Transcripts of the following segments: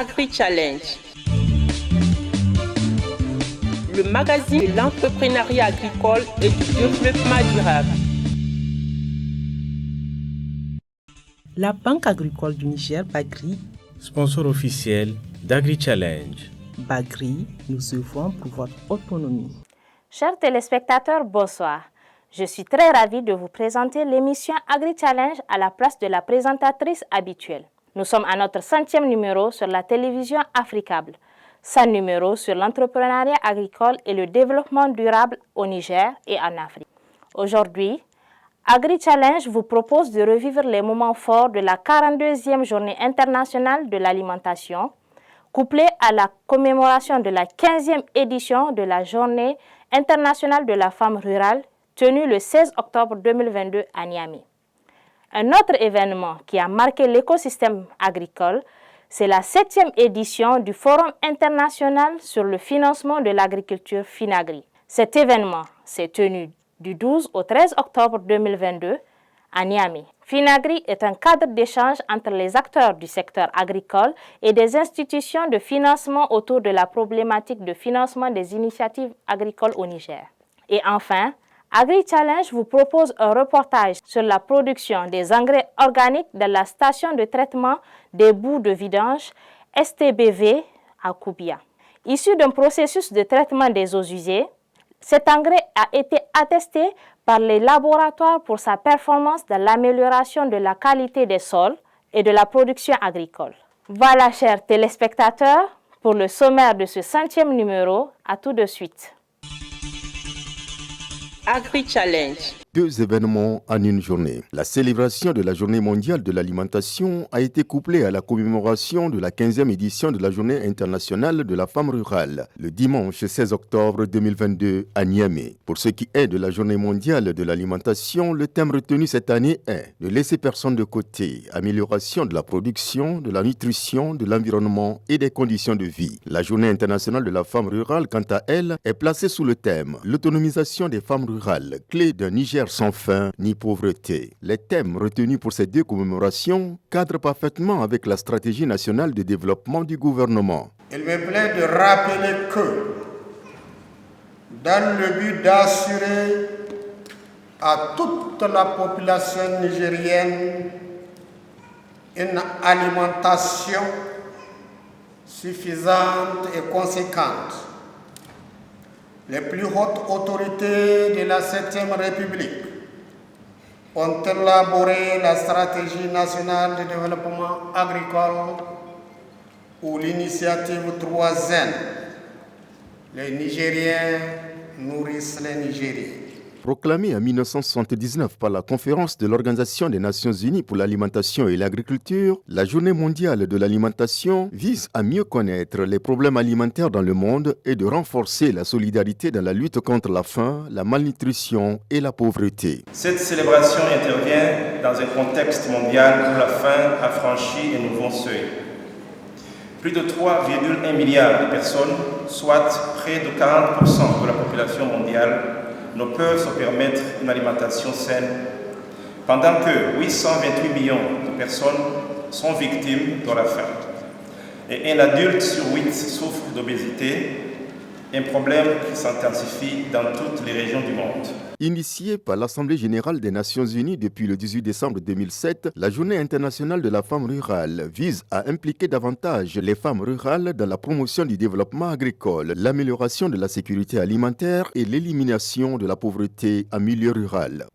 Agri-Challenge, le magazine de l'entrepreneuriat agricole et du développement durable. La Banque agricole du Niger, Bagri, sponsor officiel d'Agri-Challenge. Bagri, nous œuvrons pour votre autonomie. Chers téléspectateurs, bonsoir. Je suis très ravie de vous présenter l'émission Agri-Challenge à la place de la présentatrice habituelle. Nous sommes à notre 100e numéro sur la télévision Africable, 100 numéros sur l'entrepreneuriat agricole et le développement durable au Niger et en Afrique. Aujourd'hui, Agri-Challenge vous propose de revivre les moments forts de la 42e journée internationale de l'alimentation, couplée à la commémoration de la 15e édition de la journée internationale de la femme rurale, tenue le 16 octobre 2022 à Niamey. Un autre événement qui a marqué l'écosystème agricole, c'est la 7e édition du Forum international sur le financement de l'agriculture FINAGRI. Cet événement s'est tenu du 12 au 13 octobre 2022 à Niamey. FINAGRI est un cadre d'échange entre les acteurs du secteur agricole et des institutions de financement autour de la problématique de financement des initiatives agricoles au Niger. Et enfin, Agri-Challenge vous propose un reportage sur la production des engrais organiques dans la station de traitement des boues de vidange STBV à Koubia. Issu d'un processus de traitement des eaux usées, cet engrais a été attesté par les laboratoires pour sa performance dans l'amélioration de la qualité des sols et de la production agricole. Voilà, chers téléspectateurs, pour le sommaire de ce 100e numéro. À tout de suite. Agri-Challenge. 2 événements en une journée. La célébration de la Journée mondiale de l'alimentation a été couplée à la commémoration de la 15e édition de la Journée internationale de la femme rurale, le dimanche 16 octobre 2022 à Niamey. Pour ce qui est de la Journée mondiale de l'alimentation, le thème retenu cette année est « Ne laisser personne de côté, amélioration de la production, de la nutrition, de l'environnement et des conditions de vie ». La Journée internationale de la femme rurale, quant à elle, est placée sous le thème « L'autonomisation des femmes rurales, clé d'un Niger sans faim ni pauvreté ». Les thèmes retenus pour ces 2 commémorations cadrent parfaitement avec la stratégie nationale de développement du gouvernement. Il me plaît de rappeler que, dans le but d'assurer à toute la population nigérienne une alimentation suffisante et conséquente, les plus hautes autorités de la 7e République ont élaboré la stratégie nationale de développement agricole ou l'initiative 3N. Les Nigériens nourrissent les Nigériens. Proclamée en 1979 par la Conférence de l'Organisation des Nations Unies pour l'alimentation et l'agriculture, la Journée mondiale de l'alimentation vise à mieux connaître les problèmes alimentaires dans le monde et de renforcer la solidarité dans la lutte contre la faim, la malnutrition et la pauvreté. Cette célébration intervient dans un contexte mondial où la faim a franchi un nouveau seuil. Plus de 3,1 milliards de personnes, soit près de 40% de la population mondiale, ne peuvent se permettre une alimentation saine, pendant que 828 millions de personnes sont victimes de la faim. Et un adulte sur 8 souffre d'obésité, un problème qui s'intensifie dans toutes les régions du monde. Initiée par l'Assemblée générale des Nations unies depuis le 18 décembre 2007, la Journée internationale de la femme rurale vise à impliquer davantage les femmes rurales dans la promotion du développement agricole, l'amélioration de la sécurité alimentaire et l'élimination de la pauvreté en milieu rural.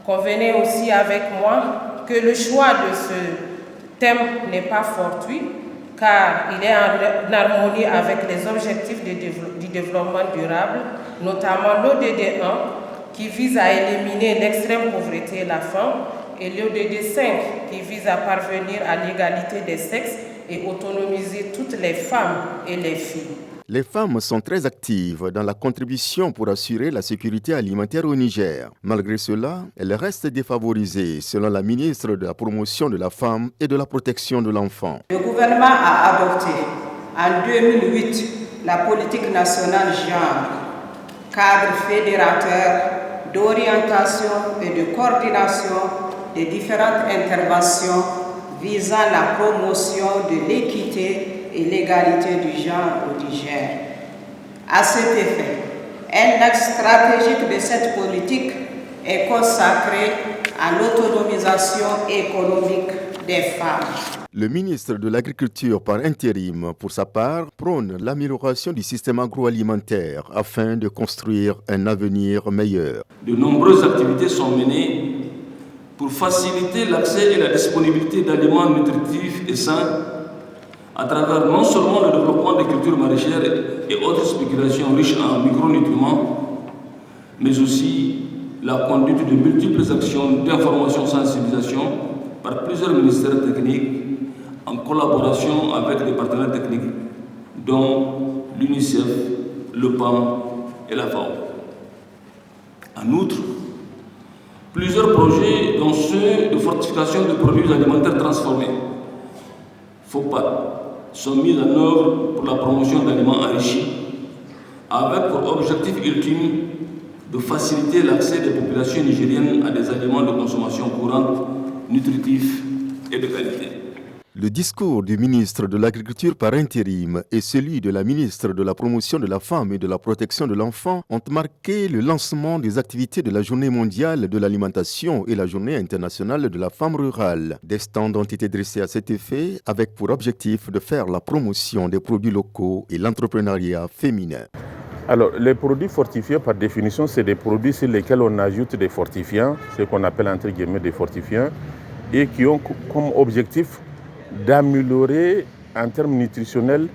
Convenez aussi avec moi que le choix de ce thème n'est pas fortuit, car il est en harmonie avec les objectifs du développement durable, notamment l'ODD 1, qui vise à éliminer l'extrême pauvreté et la faim, et l'ODD 5, qui vise à parvenir à l'égalité des sexes et autonomiser toutes les femmes et les filles. Les femmes sont très actives dans la contribution pour assurer la sécurité alimentaire au Niger. Malgré cela, elles restent défavorisées, selon la ministre de la Promotion de la Femme et de la Protection de l'Enfant. Le gouvernement a adopté en 2008 la politique nationale genre, cadre fédérateur d'orientation et de coordination des différentes interventions visant la promotion de l'équité et l'égalité du genre au Niger. À cet effet, un axe stratégique de cette politique est consacré à l'autonomisation économique des femmes. Le ministre de l'Agriculture par intérim, pour sa part, prône l'amélioration du système agroalimentaire afin de construire un avenir meilleur. De nombreuses activités sont menées pour faciliter l'accès et la disponibilité d'aliments nutritifs et sains à travers non seulement le développement des cultures maraîchères et autres spéculations riches en micronutriments, mais aussi la conduite de multiples actions d'information-sensibilisation par plusieurs ministères techniques en collaboration avec des partenaires techniques, dont l'UNICEF, le PAM et la FAO. En outre, plusieurs projets, dont ceux de fortification de produits alimentaires transformés, FOPAD, sont mis en œuvre pour la promotion d'aliments enrichis, avec pour objectif ultime de faciliter l'accès des populations nigériennes à des aliments de consommation courante, nutritifs et de qualité. Le discours du ministre de l'Agriculture par intérim et celui de la ministre de la Promotion de la Femme et de la Protection de l'Enfant ont marqué le lancement des activités de la Journée mondiale de l'alimentation et la Journée internationale de la femme rurale. Des stands ont été dressés à cet effet avec pour objectif de faire la promotion des produits locaux et l'entrepreneuriat féminin. Alors, les produits fortifiés, par définition, c'est des produits sur lesquels on ajoute des fortifiants, ce qu'on appelle entre guillemets des fortifiants, et qui ont comme objectif d'améliorer en termes nutritionnels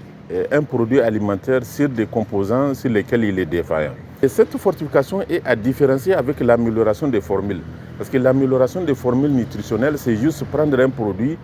un produit alimentaire sur des composants sur lesquels il est défaillant. Et cette fortification est à différencier avec l'amélioration des formules. Parce que l'amélioration des formules nutritionnelles, c'est juste prendre un produit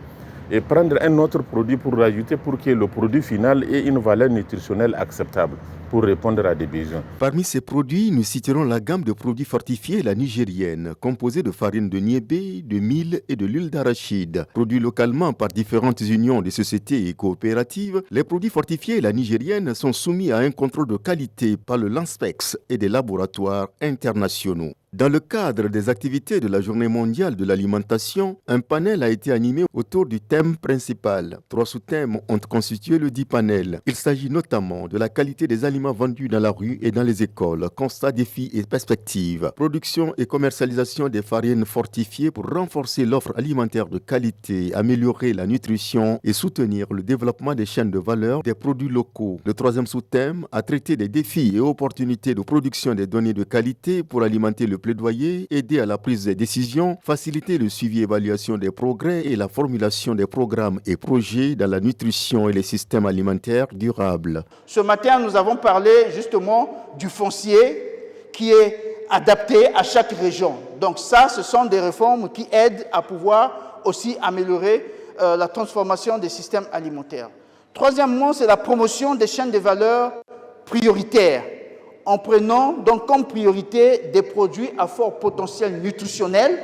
et prendre un autre produit pour rajouter pour que le produit final ait une valeur nutritionnelle acceptable pour répondre à des besoins. Parmi ces produits, nous citerons la gamme de produits fortifiés La Nigérienne, composée de farine de niébé, de mil et de l'huile d'arachide. Produits localement par différentes unions de sociétés et coopératives, les produits fortifiés La Nigérienne sont soumis à un contrôle de qualité par le LANSPEX et des laboratoires internationaux. Dans le cadre des activités de la Journée mondiale de l'alimentation, un panel a été animé autour du thème principal. 3 sous-thèmes ont constitué le dit panel. Il s'agit notamment de la qualité des aliments vendus dans la rue et dans les écoles, constats, défis et perspectives, production et commercialisation des farines fortifiées pour renforcer l'offre alimentaire de qualité, améliorer la nutrition et soutenir le développement des chaînes de valeur des produits locaux. Le 3e sous-thème a traité des défis et opportunités de production des données de qualité pour alimenter le plaidoyer, aider à la prise de décision, faciliter le suivi et évaluation des progrès et la formulation des programmes et projets dans la nutrition et les systèmes alimentaires durables. Ce matin, nous avons parlé justement du foncier qui est adapté à chaque région. Donc ça, ce sont des réformes qui aident à pouvoir aussi améliorer la transformation des systèmes alimentaires. Troisièmement, c'est la promotion des chaînes de valeur prioritaires, en prenant donc comme priorité des produits à fort potentiel nutritionnel,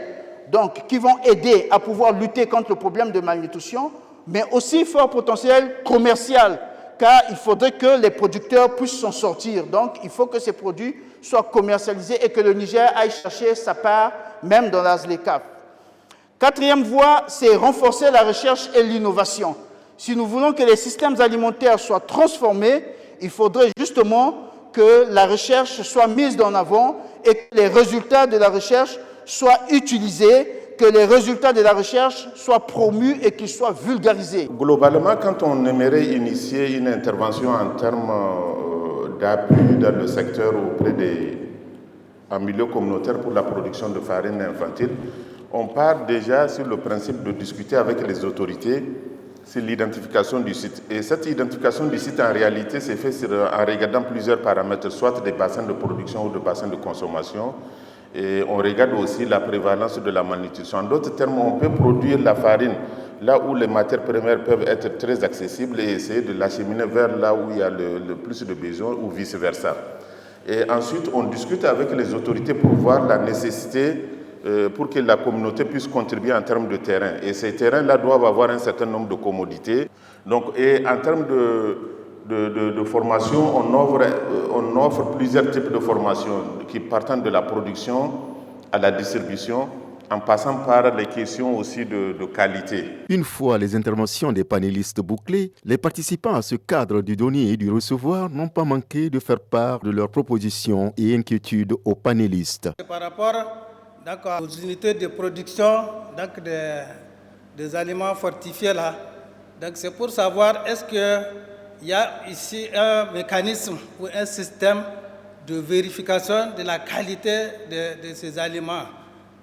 donc qui vont aider à pouvoir lutter contre le problème de malnutrition, mais aussi fort potentiel commercial, car il faudrait que les producteurs puissent s'en sortir. Donc il faut que ces produits soient commercialisés et que le Niger aille chercher sa part, même dans la ZLECAf. 4e voie, c'est renforcer la recherche et l'innovation. Si nous voulons que les systèmes alimentaires soient transformés, il faudrait justement que la recherche soit mise en avant et que les résultats de la recherche soient utilisés, que les résultats de la recherche soient promus et qu'ils soient vulgarisés. Globalement, quand on aimerait initier une intervention en termes d'appui dans le secteur auprès en milieu communautaire pour la production de farine infantile, on part déjà sur le principe de discuter avec les autorités sur l'identification du site. Et cette identification du site, en réalité, c'est fait en regardant plusieurs paramètres, soit des bassins de production ou des bassins de consommation. Et on regarde aussi la prévalence de la malnutrition. En d'autres termes, on peut produire la farine là où les matières premières peuvent être très accessibles et essayer de l'acheminer vers là où il y a le plus de besoins ou vice-versa. Et ensuite, on discute avec les autorités pour voir la nécessité pour que la communauté puisse contribuer en termes de terrain. Et ces terrains-là doivent avoir un certain nombre de commodités. Donc, et en termes de formation, on offre plusieurs types de formations qui partent de la production à la distribution, en passant par les questions aussi de qualité. Une fois les interventions des panélistes bouclées, les participants à ce cadre du donner et du recevoir n'ont pas manqué de faire part de leurs propositions et inquiétudes aux panélistes. Par rapport aux unités de production des aliments fortifiés là, c'est pour savoir est-ce qu'il y a ici un mécanisme ou un système de vérification de la qualité de ces aliments.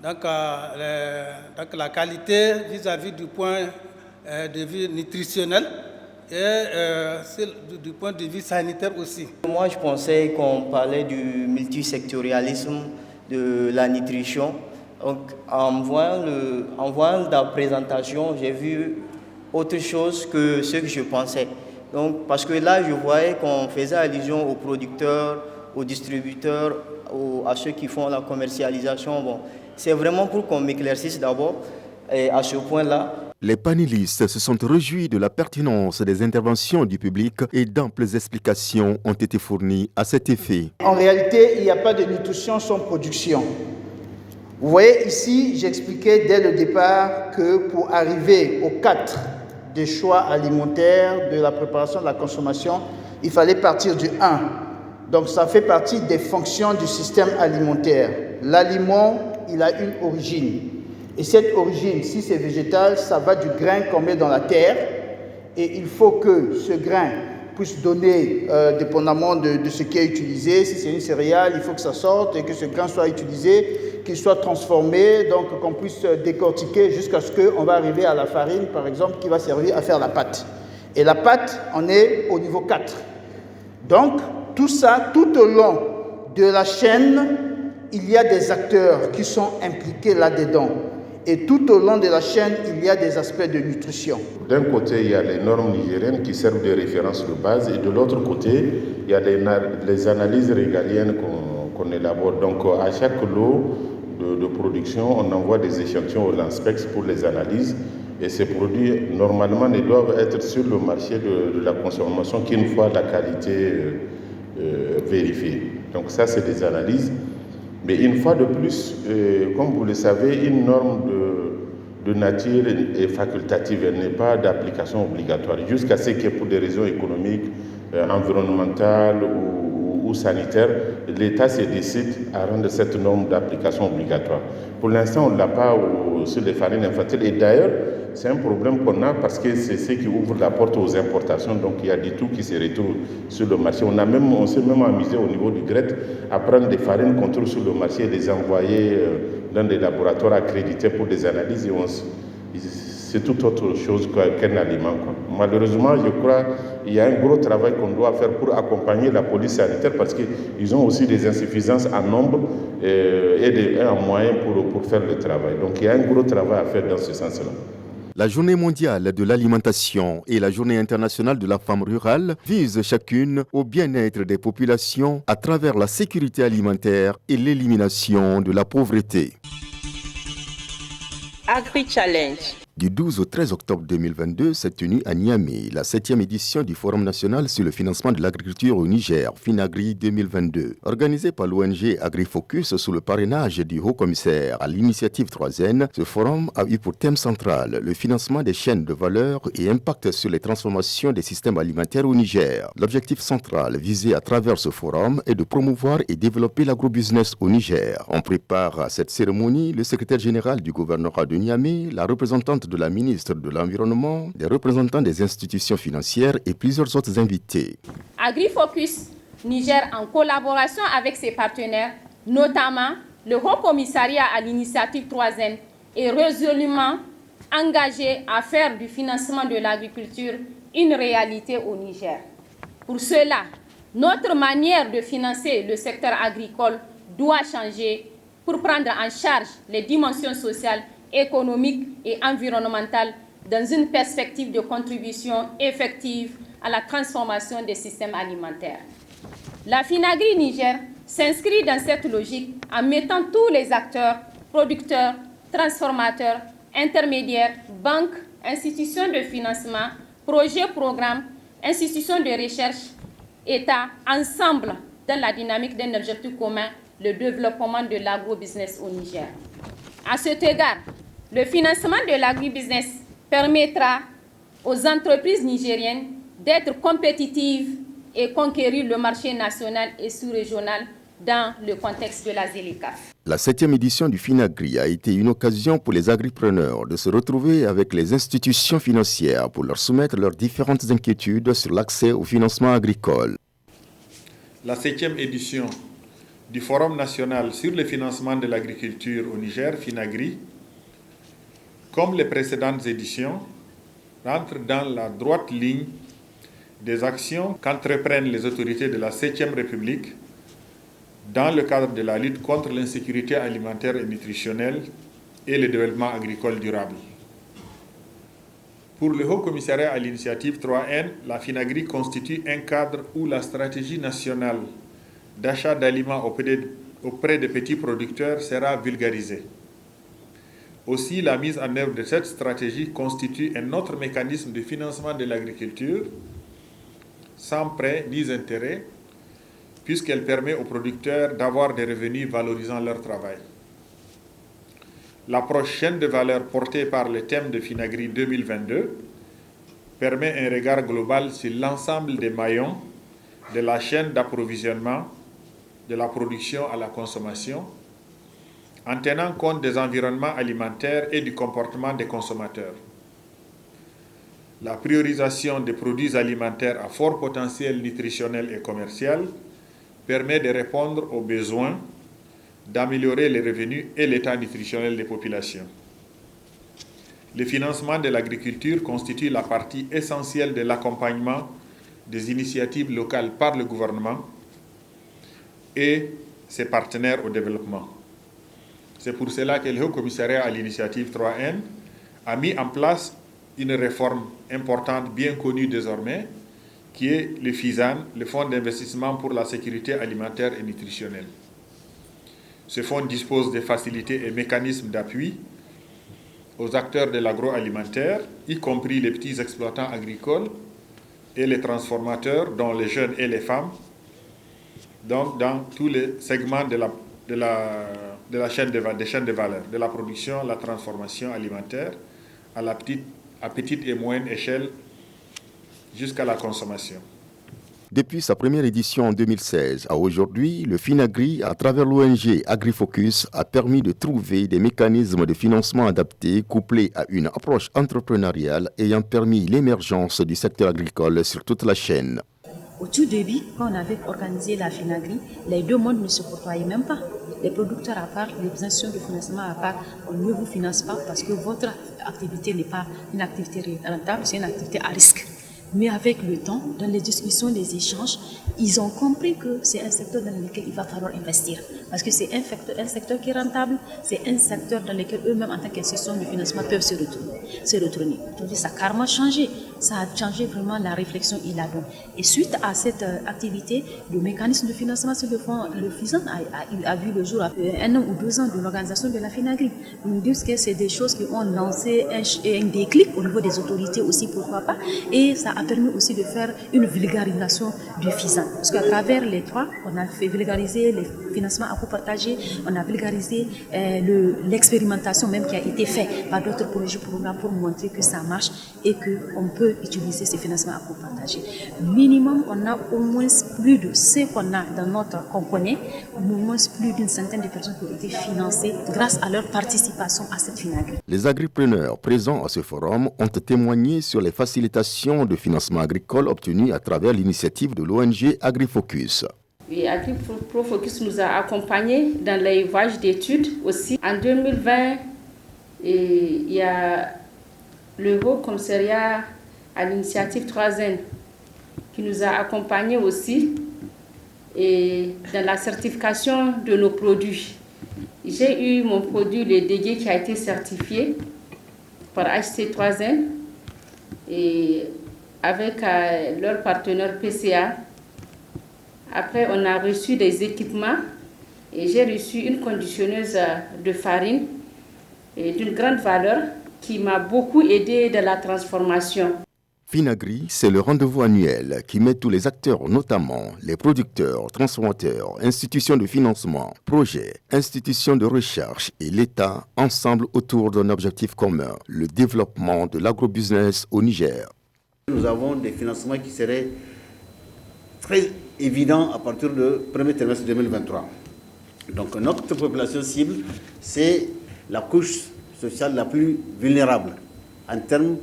Donc la qualité vis-à-vis du point de vue nutritionnel et du point de vue sanitaire aussi. Moi, je pensais qu'on parlait du multisectorialisme de la nutrition. Donc, en voyant la présentation, j'ai vu autre chose que ce que je pensais. Donc, parce que là, je voyais qu'on faisait allusion aux producteurs, aux distributeurs, à ceux qui font la commercialisation. Bon, c'est vraiment pour qu'on m'éclaircisse d'abord à ce point-là. Les panélistes se sont réjouis de la pertinence des interventions du public et d'amples explications ont été fournies à cet effet. En réalité, il n'y a pas de nutrition sans production. Vous voyez ici, j'expliquais dès le départ que pour arriver aux 4 des choix alimentaires, de la préparation, de la consommation, il fallait partir du 1. Donc ça fait partie des fonctions du système alimentaire. L'aliment, il a une origine. Et cette origine, si c'est végétal, ça va du grain qu'on met dans la terre. Et il faut que ce grain puisse donner, dépendamment de ce qui est utilisé. Si c'est une céréale, il faut que ça sorte et que ce grain soit utilisé, qu'il soit transformé, donc qu'on puisse décortiquer jusqu'à ce qu'on va arriver à la farine, par exemple, qui va servir à faire la pâte. Et la pâte, on est au niveau 4. Donc, tout ça, tout au long de la chaîne, il y a des acteurs qui sont impliqués là-dedans. Et tout au long de la chaîne, il y a des aspects de nutrition. D'un côté, il y a les normes nigériennes qui servent de référence de base et de l'autre côté, il y a les analyses régaliennes qu'on élabore. Donc, à chaque lot de production, on envoie des échantillons au LANSPEX pour les analyses. Et ces produits, normalement, ne doivent être sur le marché de la consommation qu'une fois la qualité vérifiée. Donc ça, c'est des analyses. Mais une fois de plus, comme vous le savez, une norme de nature est facultative, elle n'est pas d'application obligatoire, jusqu'à ce que pour des raisons économiques, environnementales ou sanitaires, l'État se décide à rendre cette norme d'application obligatoire. Pour l'instant, on ne l'a pas sur les farines infantiles. Et d'ailleurs, c'est un problème qu'on a parce que c'est ce qui ouvre la porte aux importations. Donc il y a du tout qui se retrouve sur le marché. On s'est même amusé au niveau du GRET à prendre des farines qu'on trouve sur le marché et les envoyer dans des laboratoires accrédités pour des analyses. Et c'est tout autre chose qu'un aliment, quoi. Malheureusement, je crois qu'il y a un gros travail qu'on doit faire pour accompagner la police sanitaire parce qu'ils ont aussi des insuffisances en nombre et en moyens pour faire le travail. Donc il y a un gros travail à faire dans ce sens-là. La Journée mondiale de l'alimentation et la Journée internationale de la femme rurale visent chacune au bien-être des populations à travers la sécurité alimentaire et l'élimination de la pauvreté. Agri-Challenge. Du 12 au 13 octobre 2022 s'est tenue à Niamey la 7e édition du Forum national sur le financement de l'agriculture au Niger, FINAGRI 2022. Organisé par l'ONG AgriFocus sous le parrainage du haut-commissaire à l'initiative 3N, ce forum a eu pour thème central le financement des chaînes de valeur et impact sur les transformations des systèmes alimentaires au Niger. L'objectif central visé à travers ce forum est de promouvoir et développer l'agrobusiness au Niger. On prépare à cette cérémonie le secrétaire général du gouvernorat de Niamey, la représentante de la ministre de l'Environnement, des représentants des institutions financières et plusieurs autres invités. AgriFocus Niger, en collaboration avec ses partenaires, notamment le Haut Commissariat à l'initiative 3N, est résolument engagé à faire du financement de l'agriculture une réalité au Niger. Pour cela, notre manière de financer le secteur agricole doit changer pour prendre en charge les dimensions sociales, économique et environnementale dans une perspective de contribution effective à la transformation des systèmes alimentaires. La FINAGRI Niger s'inscrit dans cette logique en mettant tous les acteurs, producteurs, transformateurs, intermédiaires, banques, institutions de financement, projets, programmes, institutions de recherche, État, ensemble dans la dynamique d'un objectif commun, le développement de l'agrobusiness au Niger. À cet égard, le financement de l'agribusiness permettra aux entreprises nigériennes d'être compétitives et conquérir le marché national et sous-régional dans le contexte de la ZLECAf. La 7e édition du FINAGRI a été une occasion pour les agripreneurs de se retrouver avec les institutions financières pour leur soumettre leurs différentes inquiétudes sur l'accès au financement agricole. La 7e édition du Forum national sur le financement de l'agriculture au Niger, FINAGRI, comme les précédentes éditions, rentre dans la droite ligne des actions qu'entreprennent les autorités de la 7e République dans le cadre de la lutte contre l'insécurité alimentaire et nutritionnelle et le développement agricole durable. Pour le Haut Commissariat à l'initiative 3N, la FINAGRI constitue un cadre où la stratégie nationale d'achat d'aliments auprès des petits producteurs sera vulgarisée. Aussi, la mise en œuvre de cette stratégie constitue un autre mécanisme de financement de l'agriculture, sans prêt ni intérêt, puisqu'elle permet aux producteurs d'avoir des revenus valorisant leur travail. L'approche chaîne de valeur portée par le thème de FINAGRI 2022 permet un regard global sur l'ensemble des maillons de la chaîne d'approvisionnement, de la production à la consommation, en tenant compte des environnements alimentaires et du comportement des consommateurs. La priorisation des produits alimentaires à fort potentiel nutritionnel et commercial permet de répondre aux besoins, d'améliorer les revenus et l'état nutritionnel des populations. Le financement de l'agriculture constitue la partie essentielle de l'accompagnement des initiatives locales par le gouvernement et ses partenaires au développement. C'est pour cela que le Haut Commissariat à l'initiative 3N a mis en place une réforme importante, bien connue désormais, qui est le FISAN, le Fonds d'investissement pour la sécurité alimentaire et nutritionnelle. Ce fonds dispose de facilités et mécanismes d'appui aux acteurs de l'agroalimentaire, y compris les petits exploitants agricoles et les transformateurs, dont les jeunes et les femmes, donc dans tous les segments de la chaîne de valeur, de la production, la transformation alimentaire, à petite et moyenne échelle, jusqu'à la consommation. Depuis sa première édition en 2016 à aujourd'hui, le FINAGRI, à travers l'ONG AgriFocus, a permis de trouver des mécanismes de financement adaptés couplés à une approche entrepreneuriale ayant permis l'émergence du secteur agricole sur toute la chaîne. Au tout début, quand on avait organisé la FINAGRI, les deux mondes ne se côtoyaient même pas. Les producteurs à part, les institutions de financement à part, on ne vous finance pas parce que votre activité n'est pas une activité rentable, c'est une activité à risque. Mais avec le temps, dans les discussions, les échanges, ils ont compris que c'est un secteur dans lequel il va falloir investir. Parce que c'est un secteur qui est rentable, c'est un secteur dans lequel eux-mêmes, en tant qu'institution de financement, peuvent se retourner. Aujourd'hui, ça a carrément changé. Ça a changé vraiment la réflexion et la donne. Et suite à cette activité, le mécanisme de financement sur le FISAN a vu le jour après 1 an ou 2 ans de l'organisation de la FINAGRI. Nous disons que c'est des choses qui ont lancé un déclic au niveau des autorités aussi, pourquoi pas. Et ça a permis aussi de faire une vulgarisation du FISAN. Parce qu'à travers les trois, on a fait vulgariser les financements à coût partagé, on a vulgarisé l'expérimentation même qui a été faite par d'autres projets programmes pour montrer que ça marche et qu'on peut utiliser ces financements à coût partagé. Minimum, on a au moins plus de ce qu'on a dans notre qu'on connaît, au moins plus d'une centaine de personnes qui ont été financées grâce à leur participation à cette FINAGRI. Les agripreneurs présents à ce forum ont témoigné sur les facilitations de financement agricole obtenues à travers l'initiative de l'ONG AgriFocus. Oui, AgriFocus nous a accompagnés dans les voyages d'études aussi. En 2020, il y a le Haut Commissariat à l'initiative 3N qui nous a accompagnés aussi et dans la certification de nos produits. J'ai eu mon produit, le dégué, qui a été certifié par HC3N et avec leur partenaire PCA. Après, on a reçu des équipements et j'ai reçu une conditionneuse de farine d'une grande valeur qui m'a beaucoup aidé dans la transformation. Finagri, c'est le rendez-vous annuel qui met tous les acteurs, notamment les producteurs, transformateurs, institutions de financement, projets, institutions de recherche et l'État, ensemble autour d'un objectif commun, le développement de l'agrobusiness au Niger. Nous avons des financements qui seraient très évidents à partir du premier trimestre 2023. Donc notre population cible, c'est la couche sociale la plus vulnérable en termes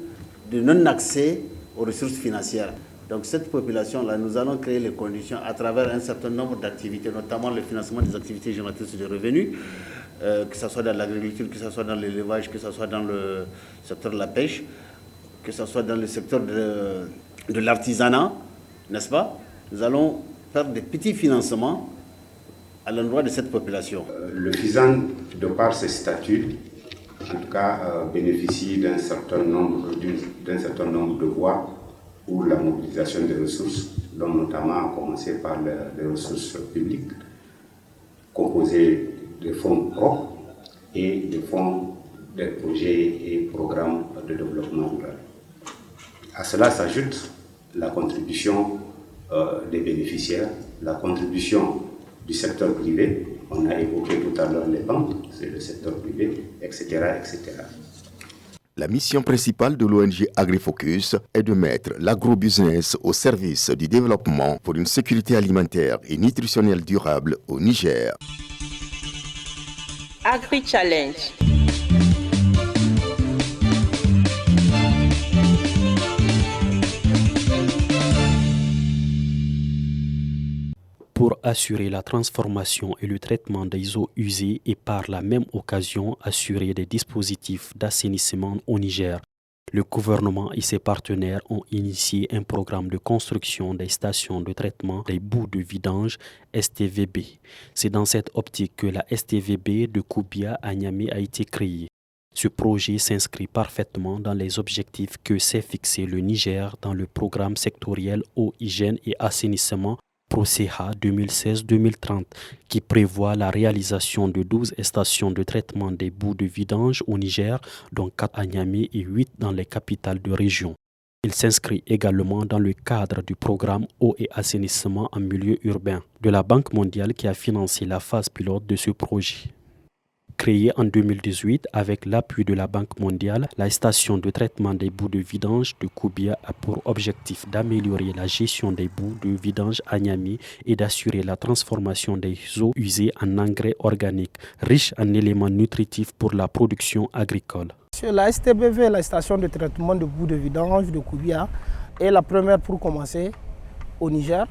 de non-accès aux ressources financières. Donc cette population-là, nous allons créer les conditions à travers un certain nombre d'activités, notamment le financement des activités génératrices de revenus, que ce soit dans l'agriculture, que ce soit dans l'élevage, que ce soit dans le secteur de la pêche, que ce soit dans le secteur de l'artisanat, n'est-ce pas? Nous allons faire des petits financements à l'endroit de cette population. Le FISAN, de par ses statuts, en tout cas, bénéficie d'un certain nombre de voies pour la mobilisation des ressources, dont notamment à commencer par les ressources publiques, composées de fonds propres et de fonds des projets et programmes de développement rural. À cela s'ajoute la contribution des bénéficiaires, la contribution du secteur privé. On a évoqué tout à l'heure les banques, c'est le secteur privé, etc., etc. La mission principale de l'ONG AgriFocus est de mettre l'agrobusiness au service du développement pour une sécurité alimentaire et nutritionnelle durable au Niger. Agri-Challenge. Pour assurer la transformation et le traitement des eaux usées et par la même occasion assurer des dispositifs d'assainissement au Niger, le gouvernement et ses partenaires ont initié un programme de construction des stations de traitement des boues de vidange STVB. C'est dans cette optique que la STVB de Koubia à Niamey a été créée. Ce projet s'inscrit parfaitement dans les objectifs que s'est fixé le Niger dans le programme sectoriel eau, hygiène et assainissement PROCEHA 2016-2030 qui prévoit la réalisation de 12 stations de traitement des boues de vidange au Niger, dont 4 à Niamey et 8 dans les capitales de région. Il s'inscrit également dans le cadre du programme eau et assainissement en milieu urbain de la Banque mondiale qui a financé la phase pilote de ce projet. Créée en 2018 avec l'appui de la Banque mondiale, la station de traitement des boues de vidange de Koubia a pour objectif d'améliorer la gestion des boues de vidange à Niamey et d'assurer la transformation des eaux usées en engrais organiques, riches en éléments nutritifs pour la production agricole. La STBV, la station de traitement de boues de vidange de Koubia, est la première pour commencer au Niger.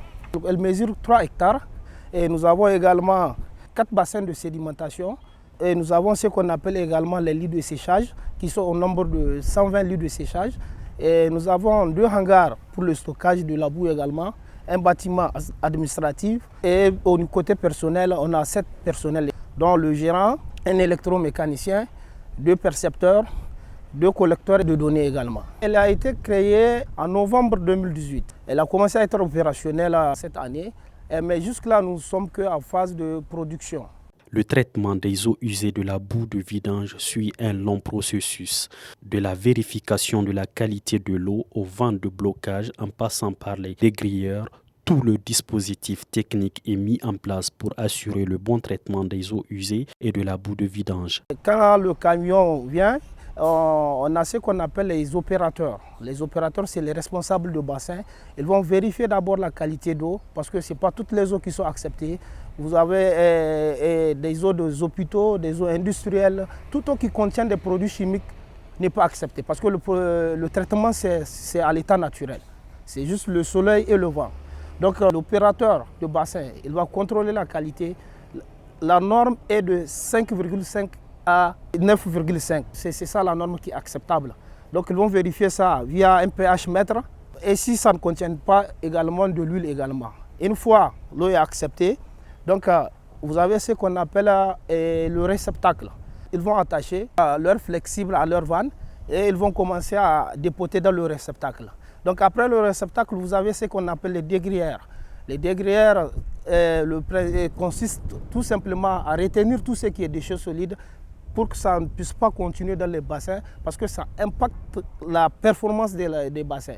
Elle mesure 3 hectares et nous avons également 4 bassins de sédimentation. Et nous avons ce qu'on appelle également les lits de séchage, qui sont au nombre de 120 lits de séchage. Et nous avons 2 hangars pour le stockage de la boue également, un bâtiment administratif. Et au côté personnel, on a 7 personnels, dont le gérant, un électromécanicien, 2 percepteurs, 2 collecteurs de données également. Elle a été créée en novembre 2018. Elle a commencé à être opérationnelle cette année, mais jusque-là, nous ne sommes qu'en phase de production. Le traitement des eaux usées de la boue de vidange suit un long processus, de la vérification de la qualité de l'eau aux ventes de blocage en passant par les dégrilleurs. Tout le dispositif technique est mis en place pour assurer le bon traitement des eaux usées et de la boue de vidange. Quand le camion vient, on a ce qu'on appelle les opérateurs. Les opérateurs, c'est les responsables de bassin. Ils vont vérifier d'abord la qualité d'eau parce que ce n'est pas toutes les eaux qui sont acceptées. Vous avez des eaux des hôpitaux, des eaux industrielles. Toute eau qui contient des produits chimiques n'est pas acceptée parce que le traitement, c'est à l'état naturel. C'est juste le soleil et le vent. Donc l'opérateur de bassin, il va contrôler la qualité. La norme est de 5,5 à 9,5. C'est ça la norme qui est acceptable. Donc ils vont vérifier ça via un pH mètre et si ça ne contient pas également de l'huile également. Une fois l'eau est acceptée, donc vous avez ce qu'on appelle le réceptacle. Ils vont attacher leur flexible à leur vanne et ils vont commencer à dépoter dans le réceptacle. Donc après le réceptacle, vous avez ce qu'on appelle les dégrilleurs. Les dégrilleurs consistent tout simplement à retenir tout ce qui est déchets solides pour que ça ne puisse pas continuer dans les bassins parce que ça impacte la performance des bassins.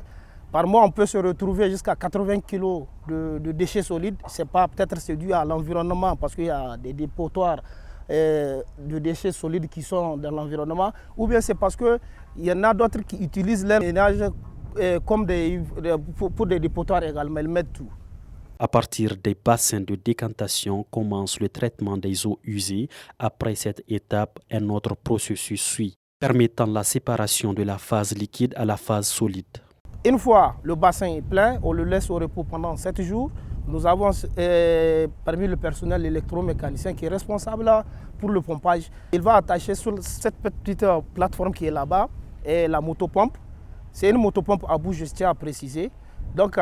Par mois, on peut se retrouver jusqu'à 80 kg de déchets solides. Peut-être c'est dû à l'environnement parce qu'il y a des dépotoirs de déchets solides qui sont dans l'environnement. Ou bien c'est parce qu'il y en a d'autres qui utilisent leur ménage comme pour des dépotoirs également. Ils mettent tout. À partir des bassins de décantation commence le traitement des eaux usées. Après cette étape, un autre processus suit, permettant la séparation de la phase liquide à la phase solide. Une fois le bassin est plein, on le laisse au repos pendant 7 jours. Nous avons parmi le personnel électromécanicien qui est responsable pour le pompage. Il va attacher sur cette petite plateforme qui est là-bas et la motopompe. C'est une motopompe à bout, je tiens à préciser. Donc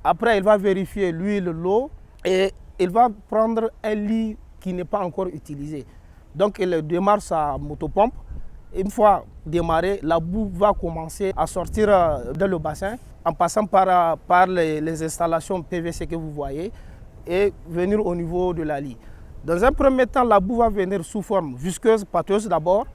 après, il va vérifier l'huile, l'eau et il va prendre un lit qui n'est pas encore utilisé. Donc il démarre sa motopompe. Une fois démarré, la boue va commencer à sortir dans le bassin en passant par les installations PVC que vous voyez et venir au niveau de la lie. Dans un premier temps, la boue va venir sous forme visqueuse, pâteuse d'abord,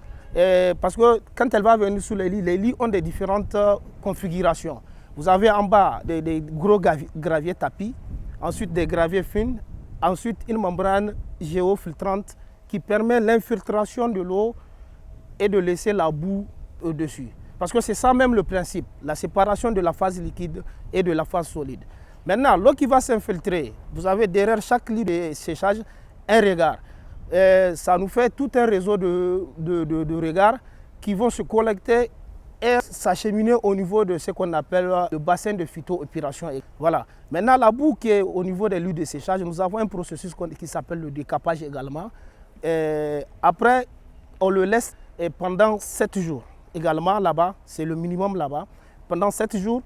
parce que quand elle va venir sous les lits ont des différentes configurations. Vous avez en bas des gros graviers tapis, ensuite des graviers fins, ensuite une membrane géofiltrante qui permet l'infiltration de l'eau et de laisser la boue au-dessus. Parce que c'est ça même le principe, la séparation de la phase liquide et de la phase solide. Maintenant, l'eau qui va s'infiltrer, vous avez derrière chaque lit de séchage un regard. Ça nous fait tout un réseau de regards qui vont se collecter et s'acheminer au niveau de ce qu'on appelle le bassin de phytoépuration. Voilà. Maintenant, la boue qui est au niveau des lits de séchage, nous avons un processus qui s'appelle le décapage également. Après, on le laisse pendant 7 jours. Également là-bas, c'est le minimum là-bas. Pendant 7 jours,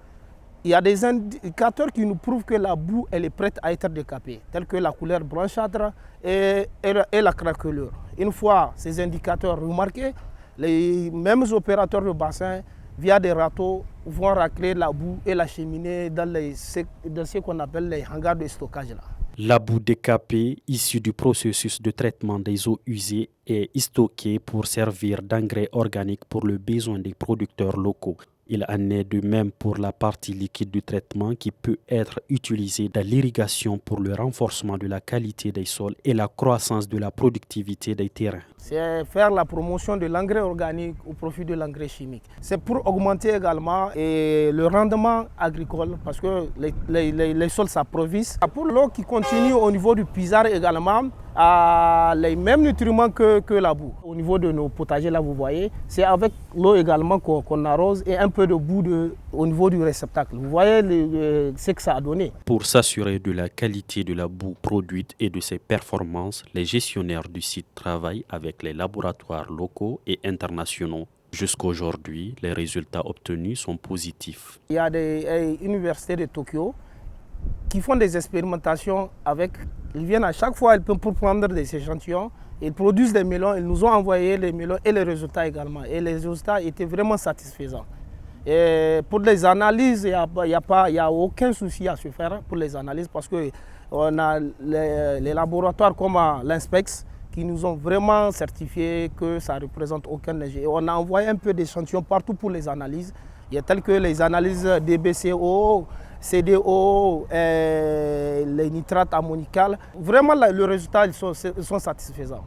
il y a des indicateurs qui nous prouvent que la boue elle est prête à être décapée, tels que la couleur blanchâtre et la craquelure. Une fois ces indicateurs remarqués, les mêmes opérateurs de bassin, via des râteaux, vont racler la boue et l'acheminer dans ce qu'on appelle les hangars de stockage. Là. La boue décapée, issue du processus de traitement des eaux usées, est stockée pour servir d'engrais organique pour le besoin des producteurs locaux. Il en est de même pour la partie liquide du traitement qui peut être utilisée dans l'irrigation pour le renforcement de la qualité des sols et la croissance de la productivité des terrains. C'est faire la promotion de l'engrais organique au profit de l'engrais chimique. C'est pour augmenter également le rendement agricole parce que les sols s'approvissent. Pour l'eau qui continue au niveau du puisard également, a les mêmes nutriments que la boue. Au niveau de nos potagers, là vous voyez, c'est avec l'eau également qu'on arrose et un peu de boue au niveau du réceptacle. Vous voyez ce que ça a donné. Pour s'assurer de la qualité de la boue produite et de ses performances, les gestionnaires du site travaillent avec les laboratoires locaux et internationaux. Jusqu'aujourd'hui, les résultats obtenus sont positifs. Il y a des universités de Tokyo qui font des expérimentations avec. Ils viennent à chaque fois pour prendre des échantillons. Ils produisent des melons. Ils nous ont envoyé les melons et les résultats également. Et les résultats étaient vraiment satisfaisants. Et pour les analyses, il n'y a aucun souci à se faire pour les analyses parce qu'on a les laboratoires comme l'Inspex qui nous ont vraiment certifié que ça ne représente aucun danger. On a envoyé un peu d'échantillons partout pour les analyses. Il y a telles que les analyses DBCO, CDO, les nitrates ammoniacales. Vraiment, le résultat, ils sont satisfaisants.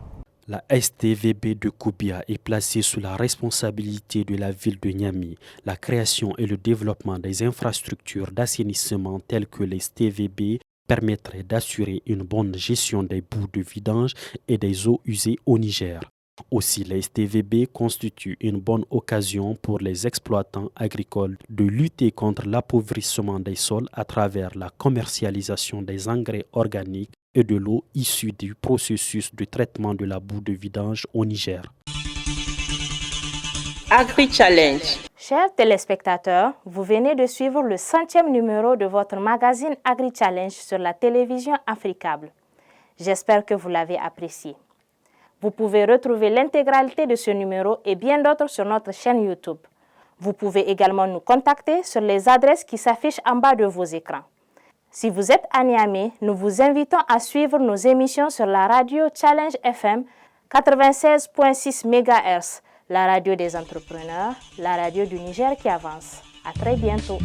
La STVB de Koubia est placée sous la responsabilité de la ville de Niamey. La création et le développement des infrastructures d'assainissement telles que les STVB permettraient d'assurer une bonne gestion des boues de vidange et des eaux usées au Niger. Aussi, les STVB constituent une bonne occasion pour les exploitants agricoles de lutter contre l'appauvrissement des sols à travers la commercialisation des engrais organiques et de l'eau issue du processus de traitement de la boue de vidange au Niger. Agri-Challenge. Chers téléspectateurs, vous venez de suivre le 100e numéro de votre magazine Agri-Challenge sur la télévision Africable. J'espère que vous l'avez apprécié. Vous pouvez retrouver l'intégralité de ce numéro et bien d'autres sur notre chaîne YouTube. Vous pouvez également nous contacter sur les adresses qui s'affichent en bas de vos écrans. Si vous êtes à Niamey, nous vous invitons à suivre nos émissions sur la radio Challenge FM 96.6 MHz, la radio des entrepreneurs, la radio du Niger qui avance. À très bientôt.